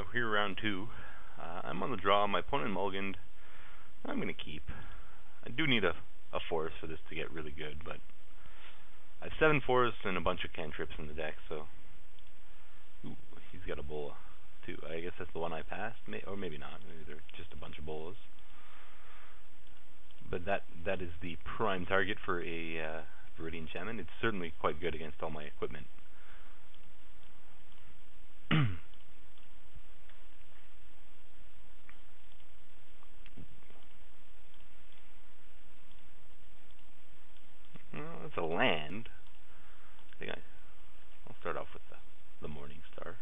we're here round 2. I'm on the draw. My opponent mulliganed. I'm going to keep. I do need a forest for this to get really good, but I have 7 forests and a bunch of cantrips in the deck, so... Ooh, he's got a bola, too. I guess that's the one I passed, or maybe not. Maybe they're just a bunch of bolas. But that is the prime target for a Viridian Shaman. It's certainly quite good against all my equipment. Well, it's a land. I think I'll start off with the Morning Star.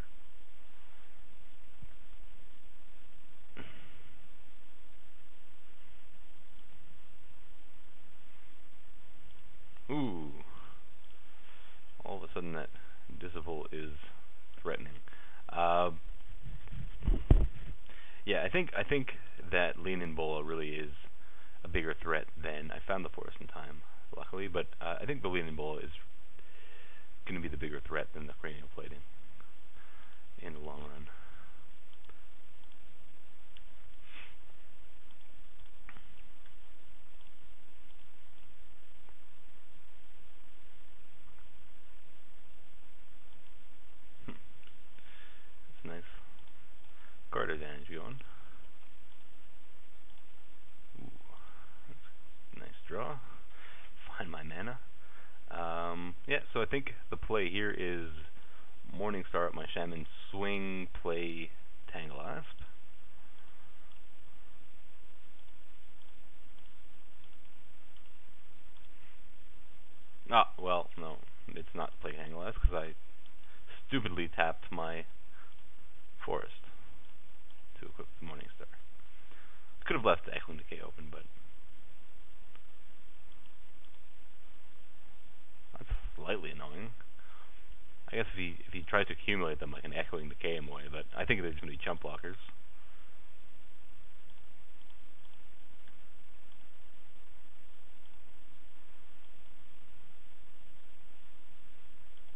Ooh. All of a sudden that Disciple is threatening. Yeah, I think that Leanin' Bola really is a bigger threat than I found the forest in time, luckily, but I think the Leanin' Bola is going to be the bigger threat than the cranial plating in the long run. That's nice. Guard advantage going. Ooh, that's a nice draw. Find my mana. Yeah, so I think the play here is Morning Star at my Shaman, swing, play Tangle Asp. Ah, well, no, it's not play Tangle Asp because I stupidly tapped my forest to equip the Morning Star. Could have left the Echoing Decay open, but that's slightly annoying. I guess if he tries to accumulate them, I can Echoing Decay him away, but I think there's going to be chump blockers.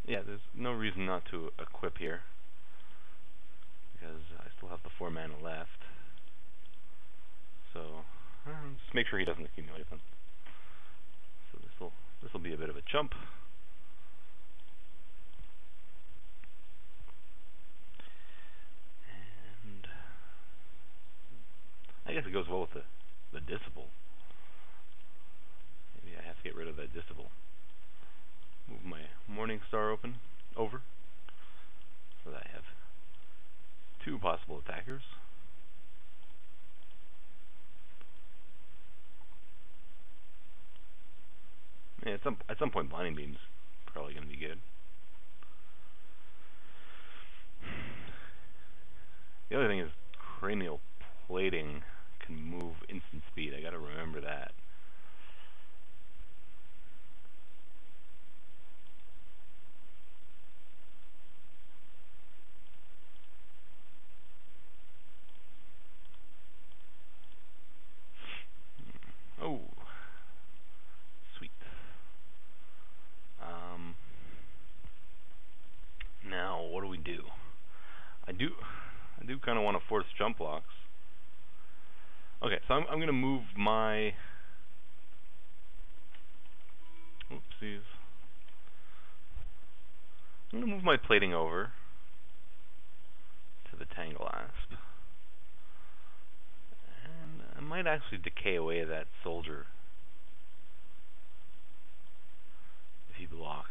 Yeah, there's no reason not to equip here, because I still have the 4 mana left. So, just make sure he doesn't accumulate them. So this will be a bit of a chump. And I guess it goes well with the Disciple. Maybe I have to get rid of that Disciple. Move my Morning Star over, so that I have 2 possible attackers. Yeah, at some point, Blinding Beam's probably going to be good. The other thing is cranial plating can move instant speed. I got to remember that. Oh, sweet. Now what do we do? I do kind of want to force jump blocks. Okay, so I'm going to move my... Oopsies. I'm going to move my plating over to the Tangle Asp. And I might actually decay away that soldier if he blocks.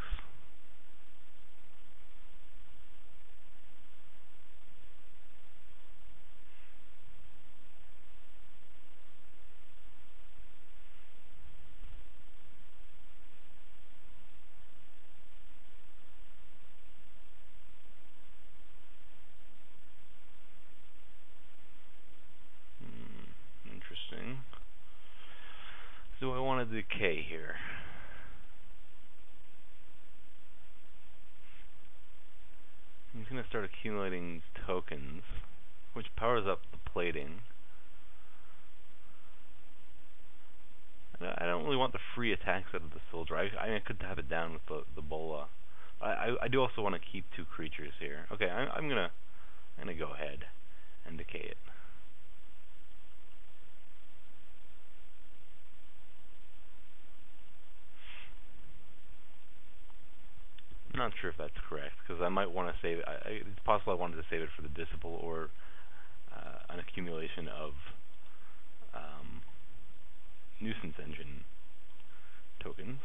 Interesting. Do I want to decay here? I'm going to start accumulating tokens, which powers up the plating. I don't really want the free attacks out of the soldier. I could have it down with the bola. I do also want to keep 2 creatures here. Okay, I'm gonna go ahead. and decay it. I'm not sure if that's correct, because I might want to save it. It's possible I wanted to save it for the Disciple or an accumulation of nuisance engine tokens.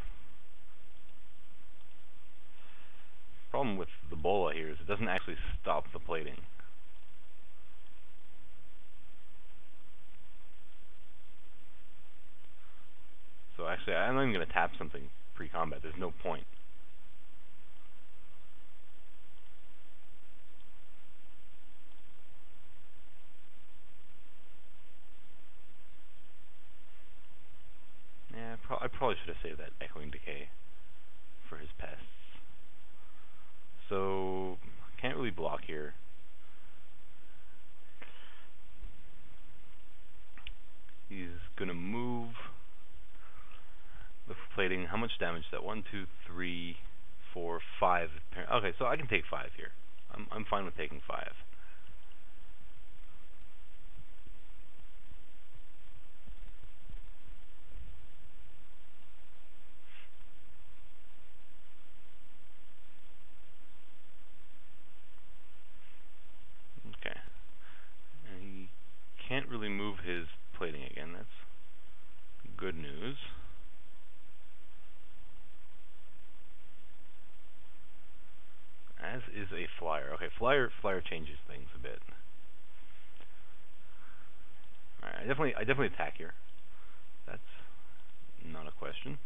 Problem with the bola here is it doesn't actually stop the plating. So actually, I'm not even going to tap something pre-combat. There's no point. Yeah, I probably should have saved that Echoing Decay for his pests. So, can't really block here. He's going to move the plating. How much damage is that? 1, 2, 3, 4, 5. Okay, so I can take 5 here. I'm fine with taking 5. Okay. And he can't really move his plating again. That's good news. As is a flyer. Okay, flyer changes things a bit. Alright, I definitely attack here. That's not a question.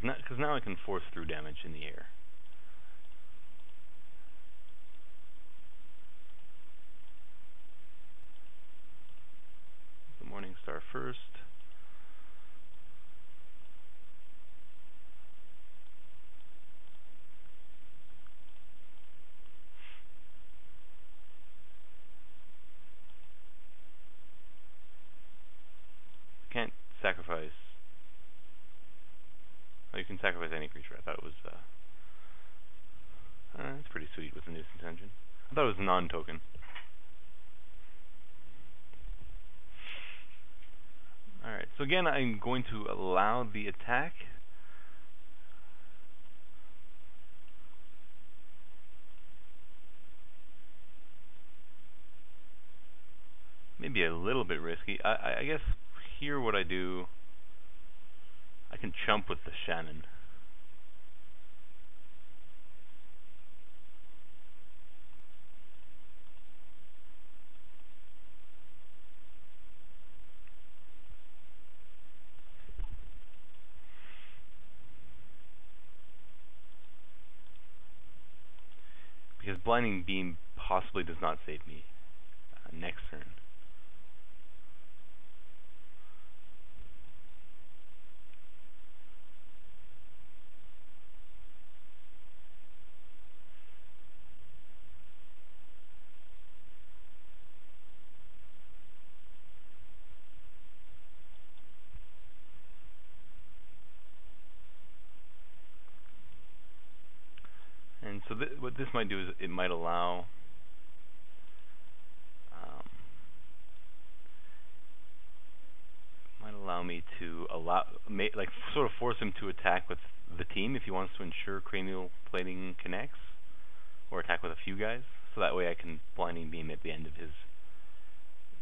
Because now I can force through damage in the air. The Morning Star first. Can't sacrifice. Oh, you can sacrifice any creature. I thought it was it's pretty sweet with the nuisance engine. I thought it was non-token. Alright, so again I'm going to allow the attack. Maybe a little bit risky. I guess here what I do, I can chump with the Shannon. Because Blinding Beam possibly does not save me next turn. And so what this might do is it might allow me to like sort of force him to attack with the team if he wants to ensure cranial plating connects, or attack with a few guys. So that way I can Blinding Beam at the end of his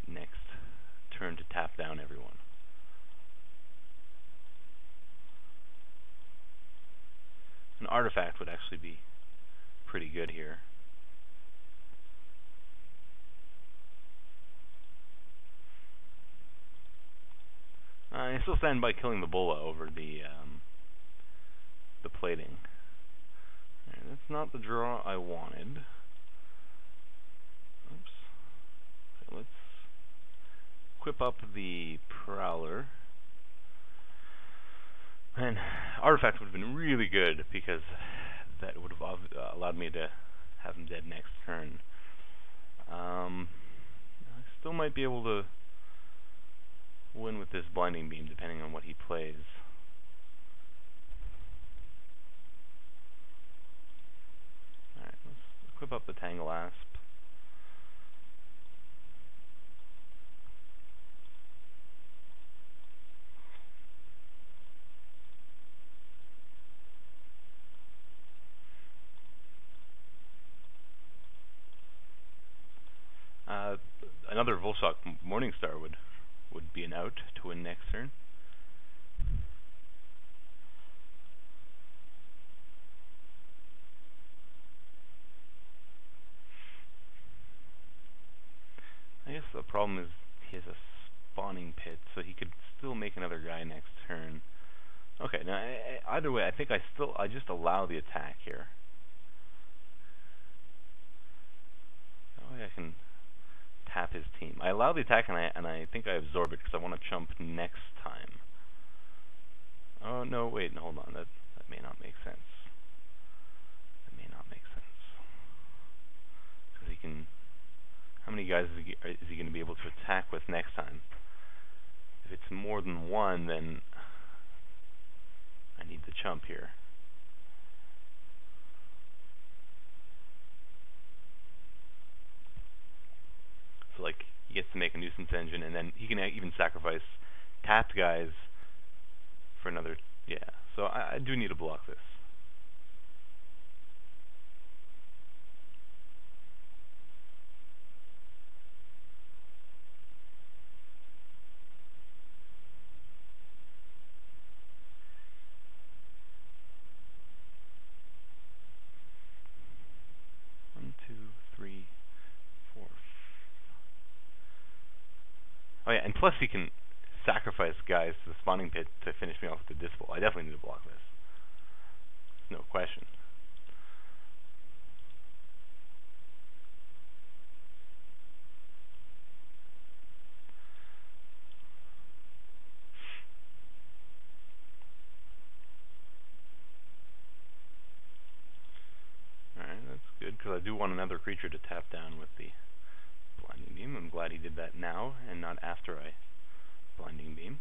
next turn to tap down everyone. An artifact would actually be pretty good here. I still stand by killing the Bola over the plating. Right, that's not the draw I wanted. Oops. Okay, let's equip up the Prowler. And artifact would have been really good because that would have allowed me to have him dead next turn. I still might be able to win with with this blinding beam, depending on what he plays. Alright, let's equip up the Tangle Asp. Another Volshock Morningstar would be an out to win next turn. I guess the problem is he has a spawning pit, so he could still make another guy next turn. Okay, now either way, I think I just allow the attack here. That way I can tap his team. I allow the attack, and I think I absorb it because I want to chump next time. Oh no, wait, no, hold on. That may not make sense. That may not make sense because he can. How many guys is he going to be able to attack with next time? If it's more than one, then I need the chump here. So like he gets to make a nuisance engine, and then he can even sacrifice tapped guys for another. Yeah, so I do need to block this. Oh yeah, and plus he can sacrifice guys to the spawning pit to finish me off with the Disciple. I definitely need to block this. No question. Alright, that's good, because I do want another creature to tap down with the Blinding Beam. I'm glad he did that now, and not after I Blinding Beam.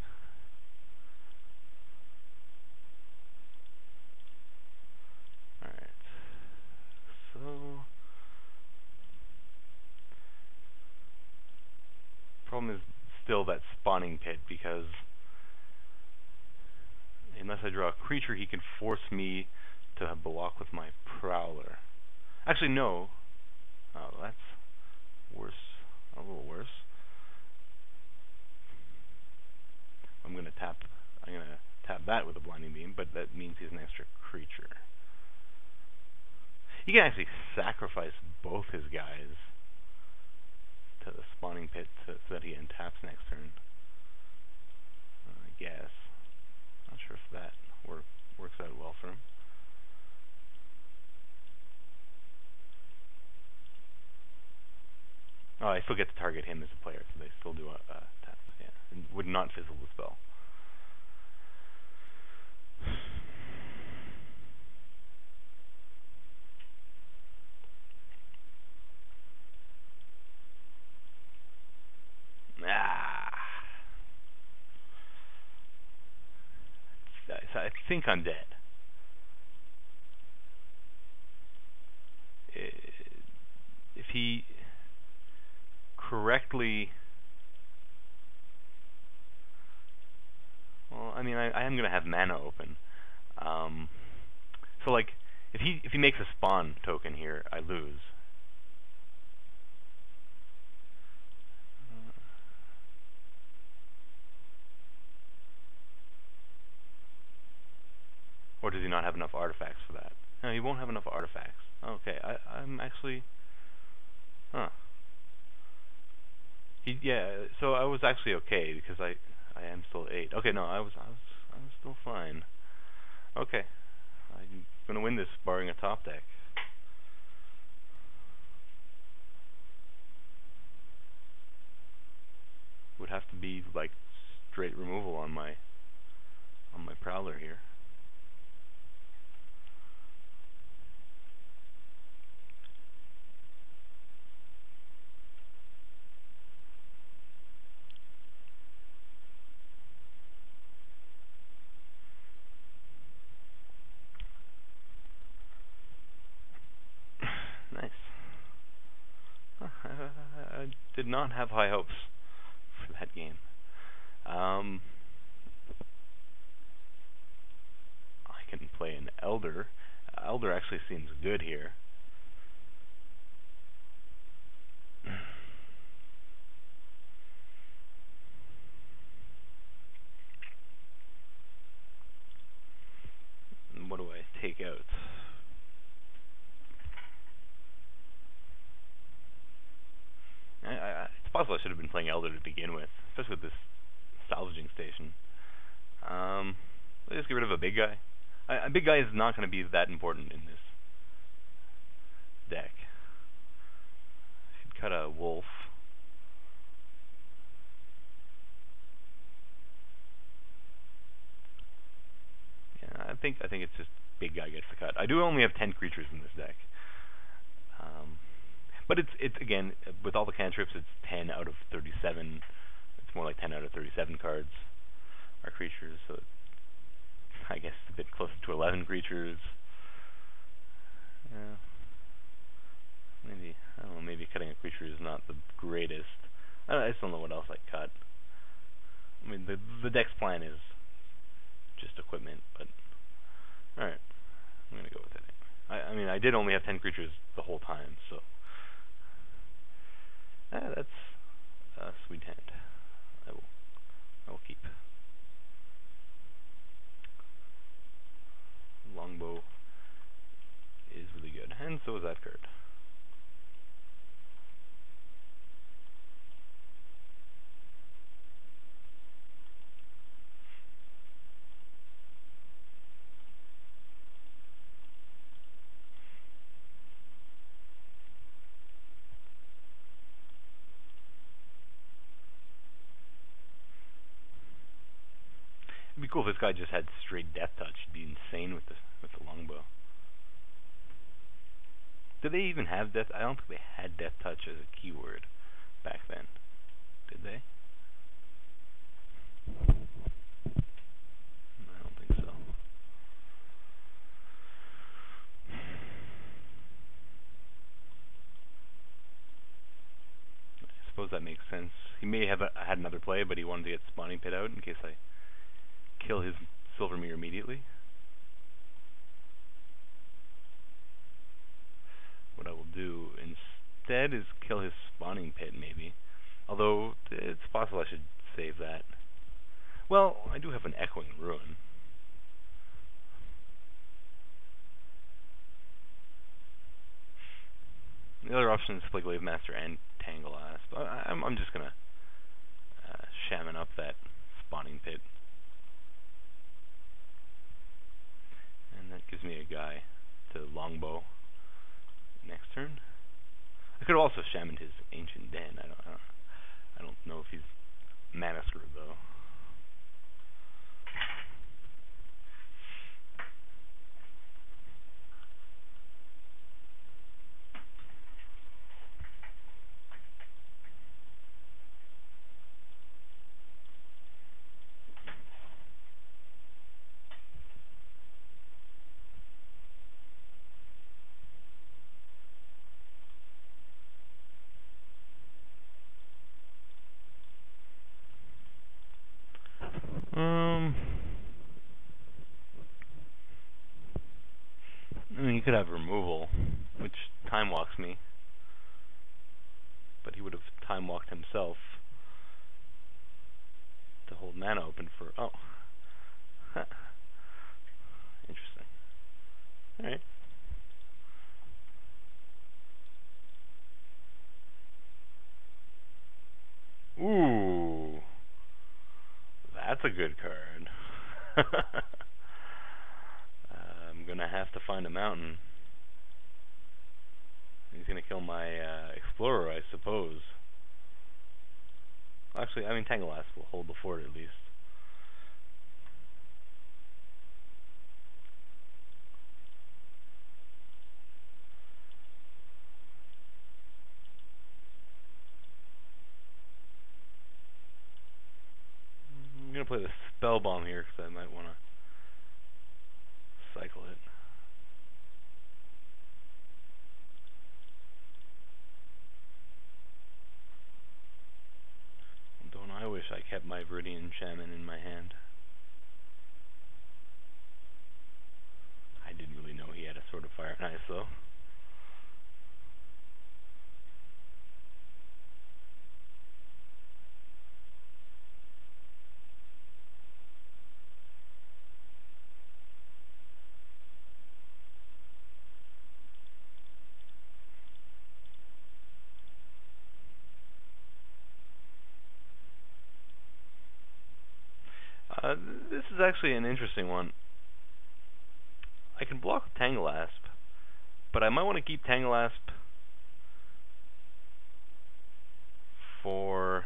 Alright. So problem is still that spawning pit, because unless I draw a creature, he can force me to block with my Prowler. Actually, no. Oh, that's worse. A little worse. I'm gonna tap that with a Blinding Beam, but that means he's an extra creature. He can actually sacrifice both his guys to the spawning pit so that he untaps next turn. I guess. Not sure if that works out well for him. Oh, I still get to target him as a player, so they still do a tap. Yeah, and would not fizzle the spell. I think I'm dead. If he correctly... Well, I mean, I am going to have mana open. So, like, if he makes a spawn token here, I lose. Or does he not have enough artifacts for that? No, he won't have enough artifacts. Okay, I'm actually... Huh. Yeah, so I was actually okay, because I am still 8. Okay, no, I was still fine. Okay. I'm gonna win this barring a top deck. Would have to be like straight removal on my Prowler here. did not have high hopes for that game. I can play an Elder. Elder actually seems good here. What do I take out? It's possible I should have been playing Elder to begin with, especially with this salvaging station. Let's just get rid of a big guy. A big guy is not going to be that important in this deck. Should cut a wolf. Yeah, I think it's just big guy gets the cut. I do only have 10 creatures in this deck. But it's again, with all the cantrips, it's 10 out of 37. It's more like 10 out of 37 cards are creatures, so I guess it's a bit closer to 11 creatures. Maybe, I don't know, maybe cutting a creature is not the greatest. I just don't know what else I cut. I mean, the deck's plan is just equipment, but alright, I'm gonna go with it. I mean, I did only have 10 creatures the whole time, so that's a sweet hand. I will keep. Longbow is really good, and so is that card. It'd be cool if this guy just had straight death touch. It'd be insane with the longbow. Did they even have death? I don't think they had death touch as a keyword back then. Did they? I don't think so. I suppose that makes sense. He may have had another play, but he wanted to get Spawning Pit out in case I kill his Silver Mirror immediately. What I will do instead is kill his Spawning Pit, maybe. Although, it's possible I should save that. Well, I do have an Echoing Ruin. The other option is to play Glaive Master and Tangle Asp. I'm just gonna shaman up that Spawning Pit. And that gives me a guy to Longbow next turn. I could have also shamaned his Ancient Den. I don't know if he's mana screwed though. I mean, he could have removal, which time walks me, but he would have time walked himself to hold mana open for. Oh, huh. Interesting. All right. Ooh, that's a good card. I'm gonna have to find a mountain. He's gonna kill my Explorer, I suppose. Actually, I mean, Tangle Asp will hold the fort at least. I'm gonna play the Spell Bomb here because I might want to cycle it. I kept my Viridian Shaman in my hand. I didn't really know he had a Sword of Fire and Ice though. This is actually an interesting one. I can block with Tangle-Asp, but I might want to keep Tangle-Asp for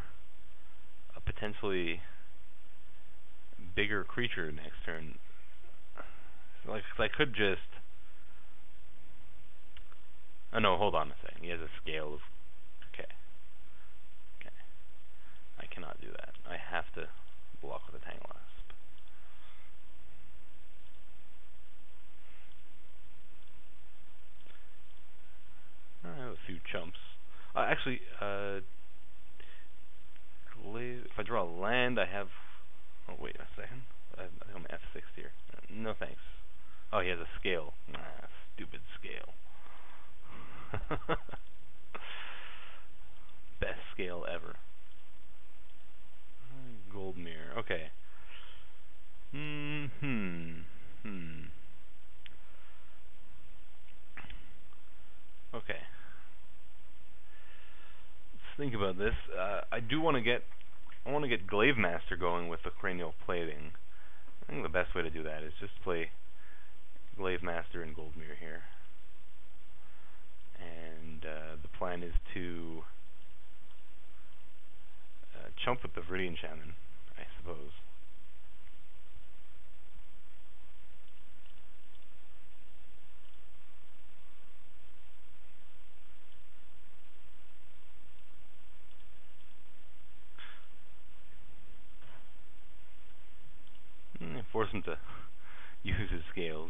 a potentially bigger creature next turn. Like, I could just... Oh no, hold on a second. He has a scale of... Okay. Okay. I cannot do that. I have to block with a Tangle-Asp. I have a few chumps. Actually, if I draw land, I have... Oh, wait a second. I'm F6 here. No thanks. Oh, he has a scale. Stupid scale. Best scale ever. Gold mirror. Okay. Okay. Let's think about this. I want to get Glaive Master going with the Cranial Plating. I think the best way to do that is just play Glaive Master and Gold Mirror here. And the plan is to chump with the Viridian Shaman, I suppose. Force him to use his scales.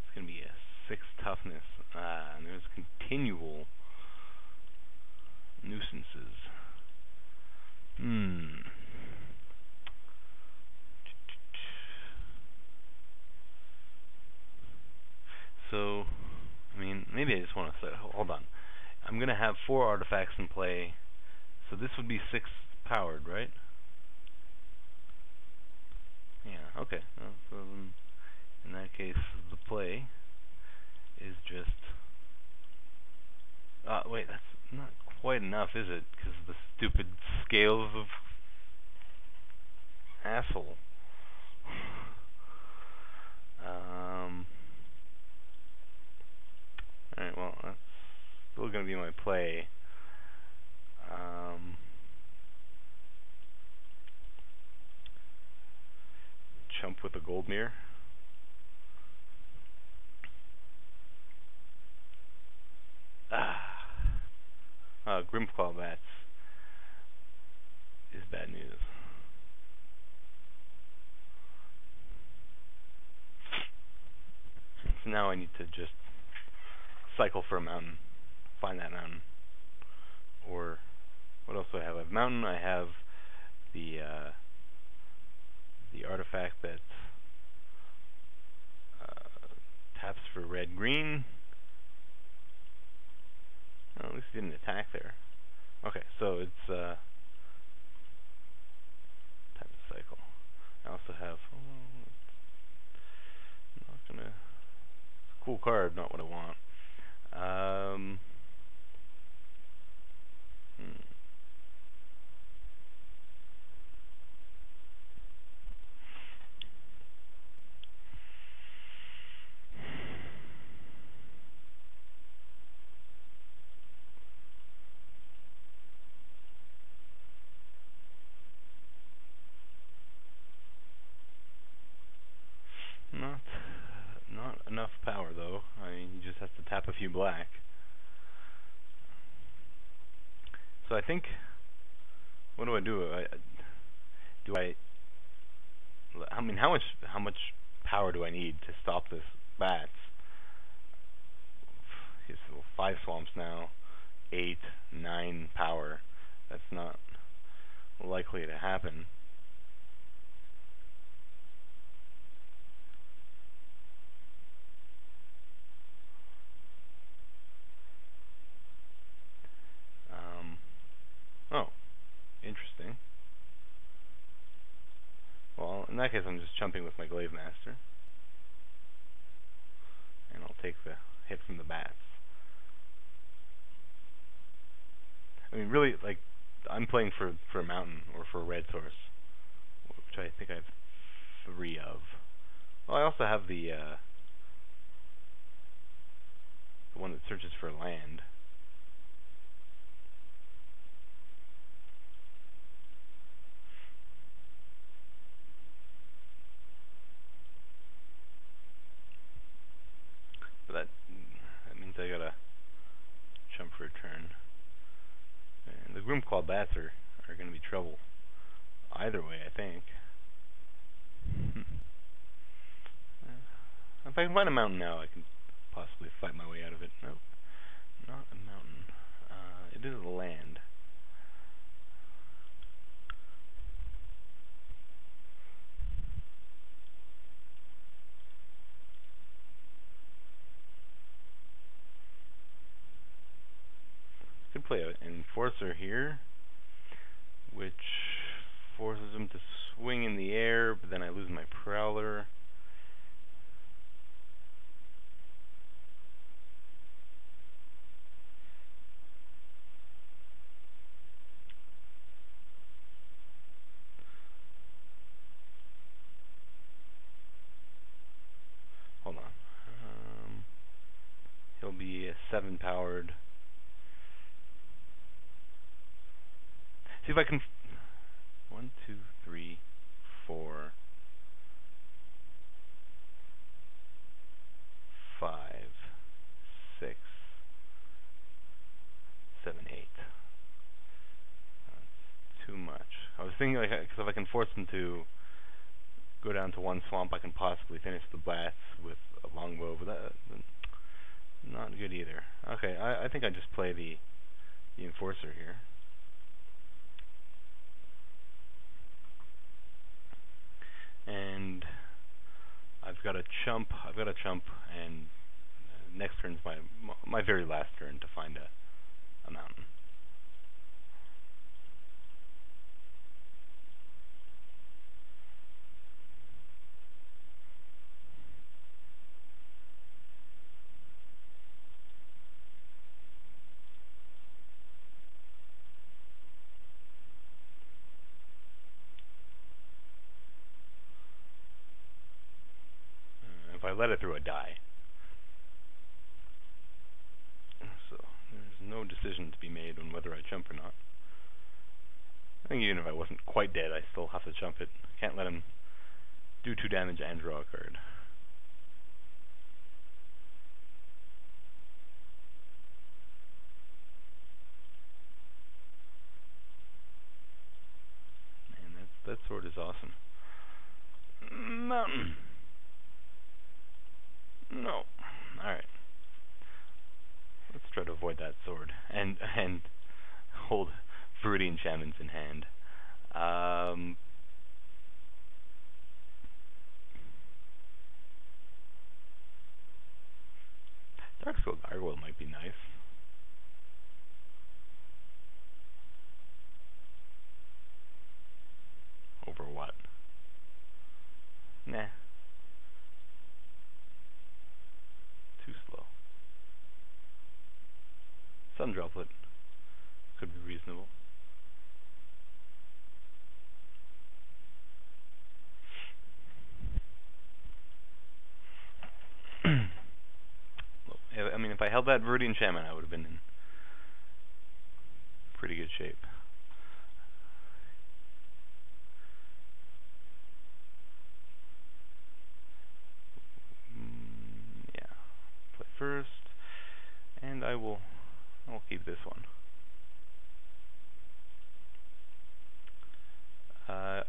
It's going to be a 6 toughness. And there's continual nuisances. So, I mean, maybe I just want to say, hold on. I'm going to have 4 artifacts in play. So this would be 6 powered, right? Yeah, okay. So in that case, the play is just... wait, that's not quite enough, is it? Because the stupid scales of... asshole. Alright, well, that's still going to be my play. Chump with the Gold Mirror. Grimclaw Bats is bad news. So now I need to just cycle for a mountain, find that mountain. Or what else do I have? I have mountain. I have the artifact that taps for red green. Oh, at least it didn't attack there. Okay, so it's time to cycle. I also have not gonna cool card, not what I want. Not enough power though. I mean, he just has to tap a few black. So I think, what do? I mean, how much power do I need to stop this bats? He's 5 swamps now, 8, 9 power. That's not likely to happen. Oh, interesting. Well, in that case, I'm just chumping with my Glaive Master, and I'll take the hit from the bats. I mean, really, like, I'm playing for a mountain or for a red source, which I think I have 3 of. Well, I also have the one that searches for land. But that means I gotta jump for a turn. And the Grimclaw bats are gonna be trouble either way, I think. If I can find a mountain now, I can possibly fight my way out of it. Nope, not a mountain. It is land. Could play an Enforcer here, which forces him to swing in the air, but then I lose my Prowler. Hold on. He'll be a 7 powered. See if I can. 1, 2, 3, 4, 5, 6, 7, 8. That's too much. I was thinking, like, cause if I can force them to go down to 1 swamp, I can possibly finish the bats with a longbow, but that's not good either. Okay, I think I just play the Enforcer here. And I've got a chump, and next turn's my very last turn to find a mountain. If I let it through, I die. So there's no decision to be made on whether I jump or not. I think even if I wasn't quite dead, I still have to jump it. Can't let him do 2 damage and draw a card. Man, that sword is awesome. Mountain. No. Alright. Let's try to avoid that sword. And hold fruity enchantments in hand. Darkskull Gargoyle might be nice. Over what? Nah. Too slow. Sun Droplet could be reasonable. I mean, if I held that Viridian Enchantment, I would have been in pretty good shape. Yeah. Play first, and I'll keep this one.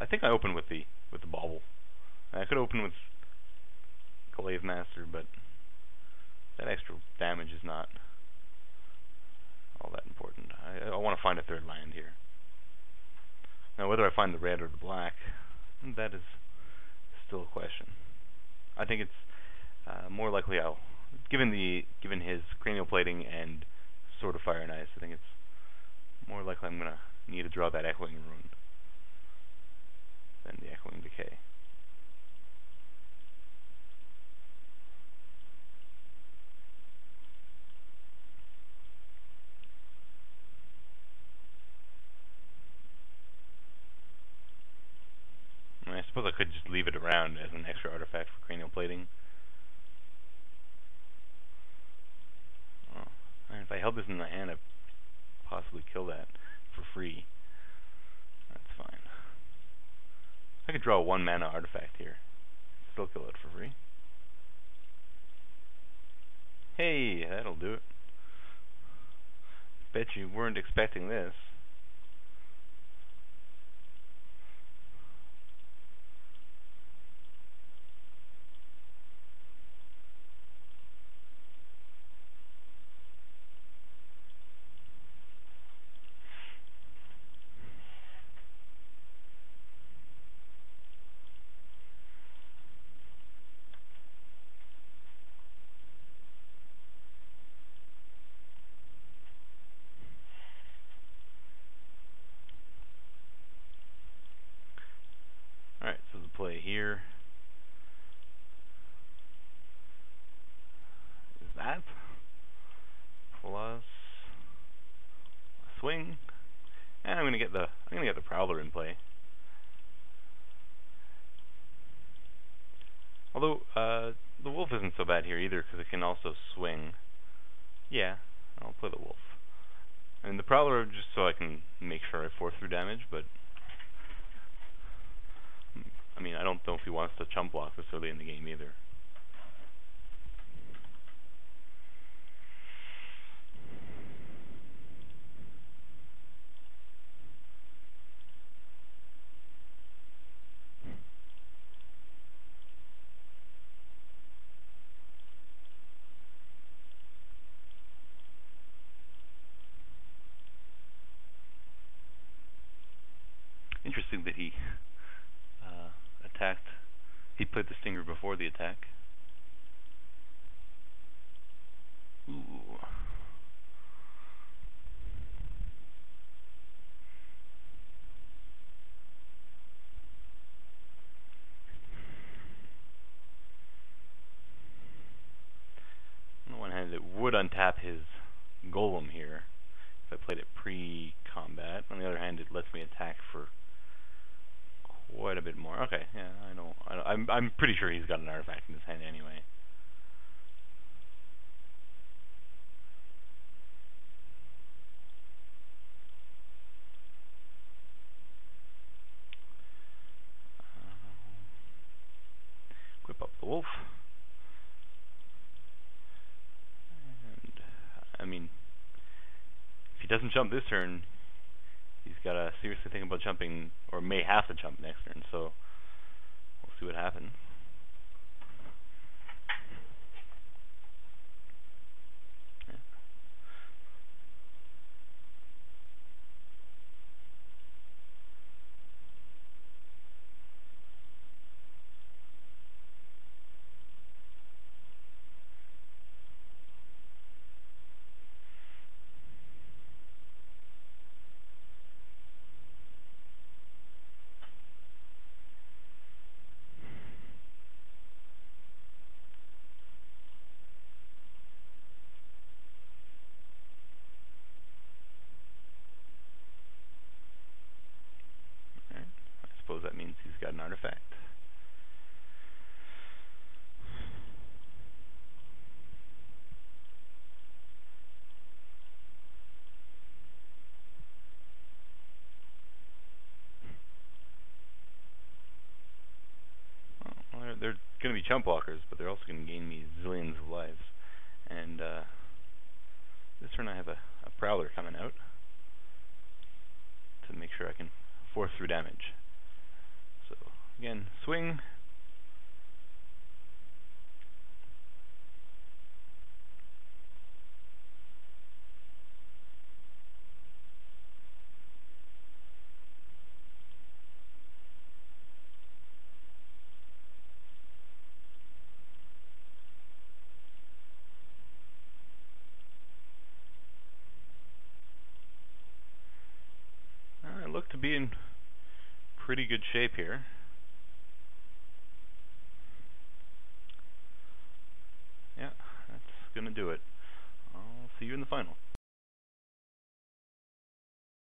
I think I opened with the bauble. I could open with Glaive Master, but that extra damage is not all that important. I want to find a third land here. Now, whether I find the red or the black, that is still a question. I think it's more likely given his cranial plating and Sword of Fire and Ice, I think it's more likely I'm gonna need to draw that Echoing Rune than the Echoing Decay. I suppose I could just leave it around as an extra artifact for cranial plating. Oh, and if I held this in my hand, I'd possibly kill that for free. That's fine. I could draw a 1 mana artifact here. Still kill it for free. Hey, that'll do it. Bet you weren't expecting this. Alright, so the play here is that. Plus swing. And I'm gonna get the Prowler in play. Although the wolf isn't so bad here either, because it can also swing. Yeah, I'll play the wolf. And the Prowler just so I can make sure I force through damage, but I mean, I don't know if he wants to chump block this early in the game either. Interesting that he attacked. He played the Stinger before the attack. Ooh. On the one hand, it would untap his Golem here if I played it pre-combat. On the other hand, it lets me attack for quite a bit more. Okay, yeah, I know. I'm pretty sure he's got an artifact in his hand anyway. Equip up the wolf. And I mean, if he doesn't jump this turn, he's got to seriously think about jumping, or may have to jump next turn, so we'll see what happens. Yeah. I suppose that means he's got an artifact. Well, they're going to be chump blockers, but they're also going to gain me zillions of lives. And this turn I have a Prowler coming out to make sure I can force through damage. again, swing. I look to be in pretty good shape here. Yeah, that's gonna do it. I'll see you in the final.